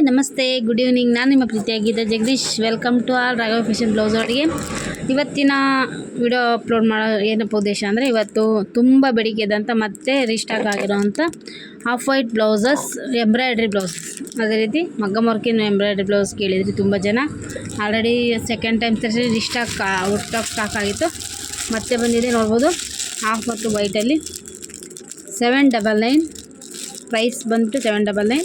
ನಮಸ್ತೆ, good evening. ನಾನು ನಿಮ್ಮ ಪ್ರೀತಿಯಾಗಿದ್ದ Jagadish. Welcome to all Raghava fashion blouse ಅವರಿಗೆ. ಇವತ್ತಿನ ವಿಡಿಯೋ ಅಪ್ಲೋಡ್ ಮಾಡೋ ಏನಪ್ಪ ಉದ್ದೇಶ ಅಂದರೆ, ಇವತ್ತು ತುಂಬ ಬೇಡಿಕೆ ಇದ್ದಂಥ ಮತ್ತೆ ರೀಸ್ಟಾಕ್ ಆಗಿರೋವಂಥ off white blouses, embroidery blouse, ಅದೇ ರೀತಿ ಮಗ್ಗಮ್ ವರ್ಕಿನ ಎಂಬ್ರಾಯ್ಡ್ರಿ ಬ್ಲೌಸ್ ಕೇಳಿದ್ರಿ ತುಂಬ ಜನ. ಆಲ್ರೆಡಿ ಸೆಕೆಂಡ್ ಟೈಮ್ ತರಿಸಿ ರೀಸ್ಟಾಕ್ ಔಟ್ ಆಫ್ ಸ್ಟಾಕ್ ಆಗಿತ್ತು, ಮತ್ತೆ ಬಂದಿದೆ. ನೋಡ್ಬೋದು, ಹಾಫ್ ಮತ್ತು ವೈಟಲ್ಲಿ 799, ಪ್ರೈಸ್ ಬಂದುಬಿಟ್ಟು 799.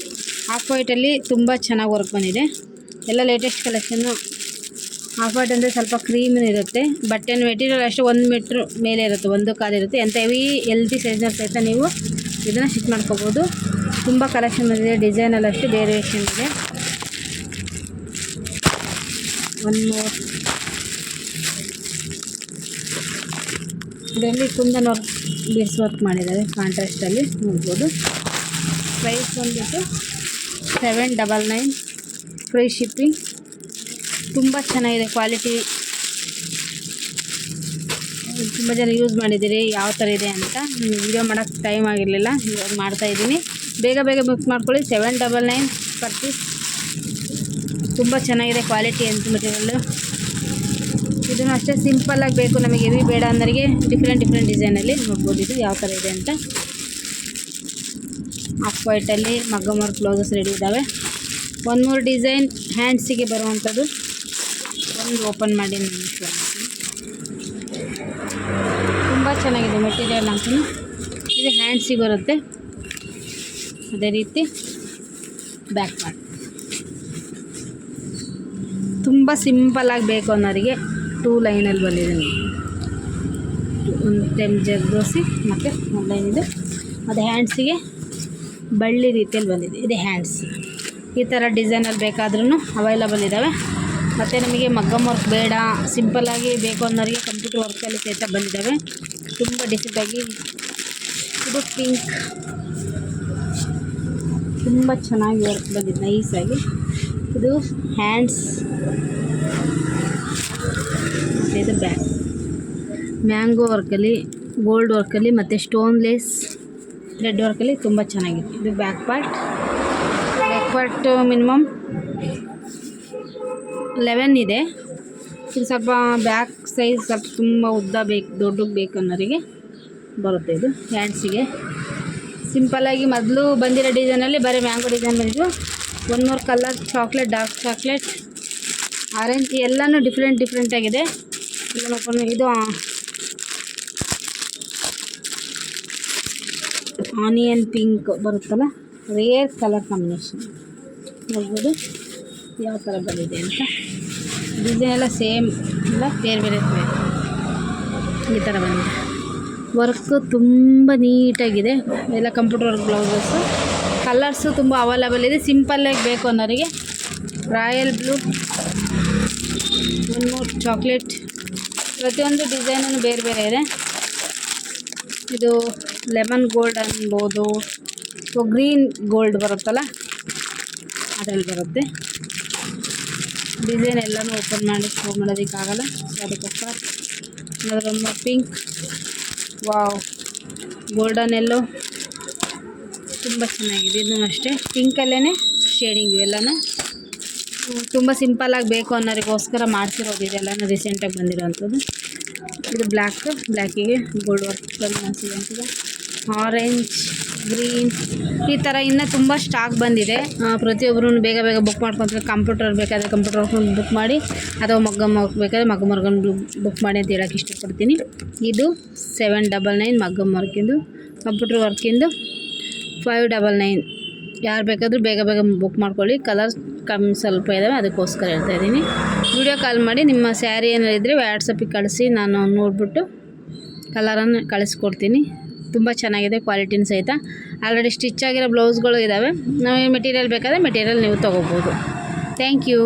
ಆಫ್ ವೈಟಲ್ಲಿ ತುಂಬ ಚೆನ್ನಾಗಿ ವರ್ಕ್ ಬಂದಿದೆ. ಎಲ್ಲ ಲೇಟೆಸ್ಟ್ ಕಲೆಕ್ಷನ್ನು. ಆಫ್ ವೈಟ್ ಅಂದರೆ ಸ್ವಲ್ಪ ಕ್ರೀಮ್ ಇರುತ್ತೆ, ಬಟ್ಟೆ ಮೆಟೀರಿಯಲ್ ಅಷ್ಟು 1 ಮೀಟ್ರ್ ಮೇಲೆ ಇರುತ್ತೆ, 1 ಕಾಲು ಇರುತ್ತೆ. ಎಂಥ ಹೆವಿ ಎಲ್ದಿ ಸೈಜ್ನ ಸಹಿತ ನೀವು ಇದನ್ನು ಶಿಫ್ಟ್ ಮಾಡ್ಕೋಬೋದು. ತುಂಬ ಕಲೆಕ್ಷನ್ ಬಂದಿದೆ, ಡಿಸೈನಲ್ಲಿ ಅಷ್ಟು ವೇರಿಯೇಷನ್ ಇದೆ. ಒನ್ ಮೋರ್, ಇದರಲ್ಲಿ ಕುಂದನ್ ವರ್ಕ್, ಬೀಡ್ಸ್ ವರ್ಕ್ ಮಾಡಿದ್ದಾರೆ ಕಾಂಟ್ರಾಸ್ಟಲ್ಲಿ, ನೋಡ್ಬೋದು. ಪ್ರೈಸ್ ಬಂದುಬಿಟ್ಟು 799, ಫ್ರೀ ಶಿಪ್ಪಿಂಗ್. ತುಂಬ ಚೆನ್ನಾಗಿದೆ ಕ್ವಾಲಿಟಿ. ತುಂಬ ಜನ ಯೂಸ್ ಮಾಡಿದ್ದೀರಿ, ಯಾವ ಥರ ಇದೆ ಅಂತ. ವಿಡಿಯೋ ಮಾಡೋಕ್ಕೆ ಟೈಮ್ ಆಗಿರಲಿಲ್ಲ, ಇವಾಗ ಮಾಡ್ತಾಯಿದ್ದೀನಿ. ಬೇಗ ಬೇಗ ಬುಕ್ ಮಾಡ್ಕೊಳ್ಳಿ. 799 ಪರ್ ಪೀಸ್. ತುಂಬ ಚೆನ್ನಾಗಿದೆ ಕ್ವಾಲಿಟಿ ಅಂತ ಮೆಟೀರಿಯಲ್ಲು. ಇದನ್ನು ಅಷ್ಟೇ ಸಿಂಪಲ್ಲಾಗಿ ಬೇಕು, ನಮಗೆ ಹೆವಿ ಬೇಡ ಅನ್ನೋರಿಗೆ ಡಿಫ್ರೆಂಟ್ ಡಿಸೈನಲ್ಲಿ ನೋಡ್ಬೋದು ಇದು ಯಾವ ಥರ ಇದೆ ಅಂತ. ಆಫ್ ವೈಟಲ್ಲಿ ಮಗ್ಗಮ್ ವರ್ಕ್ ಬ್ಲೌಸಸ್ ರೆಡಿ ಇದ್ದಾವೆ. 1 ಮೂರು ಡಿಸೈನ್ ಹ್ಯಾಂಡ್ಸಿಗೆ ಬರುವಂಥದ್ದು. ಒಂದು ಓಪನ್ ಮಾಡಿ ನೋಡಿ, ತುಂಬ ಚೆನ್ನಾಗಿದೆ ಮೆಟೀರಿಯಲ್ ಅಂತ. ಇದು ಹ್ಯಾಂಡ್ಸಿಗೆ ಬರುತ್ತೆ. ಅದೇ ರೀತಿ ಬ್ಯಾಕ್ ಪಾರ್ಟ್. ತುಂಬ ಸಿಂಪಲ್ಲಾಗಿ ಬೇಕು ಅನ್ನೋರಿಗೆ 2 ಲೈನಲ್ಲಿ ಬಂದಿದೆ. ಒಂದು ಟೈಮ್ ಜರ್ದೋಸಿ ಮತ್ತು 1 ಲೈನ್ ಇದೆ. ಅದು ಹ್ಯಾಂಡ್ಸಿಗೆ ಬಳ್ಳಿ ರೀತಿಯಲ್ಲಿ ಬಂದಿದೆ. ಇದು ಹ್ಯಾಂಡ್ಸ್. ಈ ಥರ ಡಿಸೈನಲ್ಲಿ ಬೇಕಾದ್ರೂ ಅವೈಲಬಲ್ ಇದ್ದಾವೆ. ಮತ್ತು ನಮಗೆ ಮಗ್ಗಮ್ ವರ್ಕ್ ಬೇಡ, ಸಿಂಪಲ್ಲಾಗಿ ಬೇಕು ಅನ್ನೋರಿಗೆ ಕಂಪ್ಯೂಟರ್ ವರ್ಕಲ್ಲಿ ಸಹಿತ ಬಂದಿದ್ದಾವೆ. ತುಂಬ ಡಿಫ್ರೆಂಟಾಗಿ. ಇದು ಪಿಂಕ್, ತುಂಬ ಚೆನ್ನಾಗಿ ವರ್ಕ್ ಬಂದಿದೆ, ನೈಸಾಗಿ. ಇದು ಹ್ಯಾಂಡ್ಸ್, ಮತ್ತು ಇದು ಬ್ಯಾಕ್. ಮ್ಯಾಂಗೋ ವರ್ಕಲ್ಲಿ, ಗೋಲ್ಡ್ ವರ್ಕಲ್ಲಿ ಮತ್ತು ಸ್ಟೋನ್ ಲೇಸ್, ಥ್ರೆಡ್ ವರ್ಕಲ್ಲಿ ತುಂಬ ಚೆನ್ನಾಗಿದೆ. ಇದು back part. Back part minimum 11 ಇದೆ. ಇದು ಸ್ವಲ್ಪ ಬ್ಯಾಕ್ ಸೈಜ್ ಸ್ವಲ್ಪ ತುಂಬ ಉದ್ದ ಬೇಕು, ದೊಡ್ಡಗೆ ಬೇಕು ಅನ್ನೋರಿಗೆ ಬರುತ್ತೆ. ಇದು ಹ್ಯಾಂಡ್ಸಿಗೆ ಸಿಂಪಲ್ಲಾಗಿ ಮೊದಲು ಬಂದಿರೋ ಡಿಸೈನಲ್ಲಿ ಬರೀ ಮ್ಯಾಂಗೋ ಡಿಸೈನ್ ಬಂದಿದ್ದು. 1 ಮೂರು colour, chocolate, dark chocolate, orange, ಎಲ್ಲನೂ ಡಿಫ್ರೆಂಟಾಗಿದೆ. ಇದು ಆನಿಯನ್ ಪಿಂಕ್ ಬರುತ್ತಲ್ಲ, ರೇರ್ ಕಲರ್ ಕಾಂಬಿನೇಷನ್. ನೋಡ್ಬೋದು ಯಾವ ಥರ ಬಂದಿದೆ ಅಂತ. ಡಿಸೈನ್ ಎಲ್ಲ ಸೇಮ್ ಇಲ್ಲ, ಬೇರೆ ಈ ಥರ ಬಂದಿದೆ. ವರ್ಕು ತುಂಬ ನೀಟಾಗಿದೆ. ಎಲ್ಲ ಕಂಪ್ಯೂಟರ್ ವರ್ಕ್ ಬ್ಲೌಸಸ್ಸು. ಕಲರ್ಸು ತುಂಬ ಅವೈಲಬಲ್ ಇದೆ. ಸಿಂಪಲ್ಲಾಗಿ ಬೇಕು ಅನ್ನೋರಿಗೆ ರಾಯಲ್ ಬ್ಲೂ, 1 ಮೂರು ಚಾಕ್ಲೇಟ್, ಪ್ರತಿಯೊಂದು ಡಿಸೈನೂ ಬೇರೆ ಇದೆ. ಇದು ಲೆಮನ್ ಗೋಲ್ಡ್ ಅನ್ಬೋದು, ಸೊ ಗ್ರೀನ್ ಗೋಲ್ಡ್ ಬರುತ್ತಲ್ಲ ಅದರಲ್ಲಿ ಬರುತ್ತೆ. ಡಿಸೈನ್ ಎಲ್ಲನೂ ಓಪನ್ ಮಾಡಿ ಶೋ ಮಾಡೋದಕ್ಕಾಗಲ್ಲ, ಸೊ ಅದಕ್ಕೋಸ್ಕರ ಅದರೊಂದು ಪಿಂಕ್, ವಾವ್, ಗೋಲ್ಡನ್ ಎಲ್ಲೋ, ತುಂಬ ಚೆನ್ನಾಗಿದೆ. ಇದೂ ಅಷ್ಟೇ ಪಿಂಕಲ್ಲೇ ಶೇಡಿಂಗ್. ಇವೆಲ್ಲನೂ ತುಂಬ ಸಿಂಪಲ್ಲಾಗಿ ಬೇಕು ಅನ್ನೋರಿಗೋಸ್ಕರ ಮಾಡ್ತಿರೋದು. ಇದೆಲ್ಲನೂ ರೀಸೆಂಟಾಗಿ ಬಂದಿರೋವಂಥದ್ದು. ಇದು ಬ್ಲ್ಯಾಕಿಗೆ ಗೋಲ್ಡ್ ವರ್ಕ್ ಮಾಡಿಸಿದಂಥದ್ದು. ಆರೆಂಜ್, ಗ್ರೀನ್, ಈ ಥರ ಇನ್ನೂ ತುಂಬ ಸ್ಟಾಕ್ ಬಂದಿದೆ. ಪ್ರತಿಯೊಬ್ಬರೂ ಬೇಗ ಬುಕ್ ಮಾಡ್ಕೊತಾರೆ. ಕಂಪ್ಯೂಟರ್ ಬೇಕಾದರೆ ಕಂಪ್ಯೂಟರ್ ವರ್ಕ್ ಬುಕ್ ಮಾಡಿ, ಅಥವಾ ಮಗ್ಗಮ್ ವರ್ಕ್ ಬೇಕಾದರೆ ಮಗ್ಗಮ್ ವರ್ಕನ್ನು ಬುಕ್ ಮಾಡಿ ಅಂತ ಹೇಳೋಕ್ಕೆ ಇಷ್ಟಪಡ್ತೀನಿ. ಇದು 799 ಮಗ್ಗಮ್ ವರ್ಕಿಂದು. ಕಂಪ್ಯೂಟರ್ ವರ್ಕಿಂದು 599. ಯಾರು ಬೇಕಾದರೂ ಬೇಗ ಬುಕ್ ಮಾಡ್ಕೊಳ್ಳಿ. ಕಲರ್ ಕಮ್ಮಿ ಸ್ವಲ್ಪ ಇದ್ದಾವೆ, ಅದಕ್ಕೋಸ್ಕರ ಹೇಳ್ತಾಯಿದ್ದೀನಿ. ವಿಡಿಯೋ ಕಾಲ್ ಮಾಡಿ ನಿಮ್ಮ ಸ್ಯಾರಿ ಏನಾರಿದ್ದರೆ ವಾಟ್ಸಪ್ಪಿಗೆ ಕಳಿಸಿ, ನಾನು ನೋಡಿಬಿಟ್ಟು ಕಲರನ್ನು ಕಳಿಸ್ಕೊಡ್ತೀನಿ. ತುಂಬ ಚೆನ್ನಾಗಿದೆ ಕ್ವಾಲಿಟಿನ ಸಹಿತ. ಆಲ್ರೆಡಿ ಸ್ಟಿಚ್ ಆಗಿರೋ ಬ್ಲೌಸ್ಗಳು ಇದ್ದಾವೆ. ನಾವು ಮೆಟೀರಿಯಲ್ ಬೇಕಾದರೆ ಮೆಟೀರಿಯಲ್ ನೀವು ತೊಗೋಬೋದು. Thank you.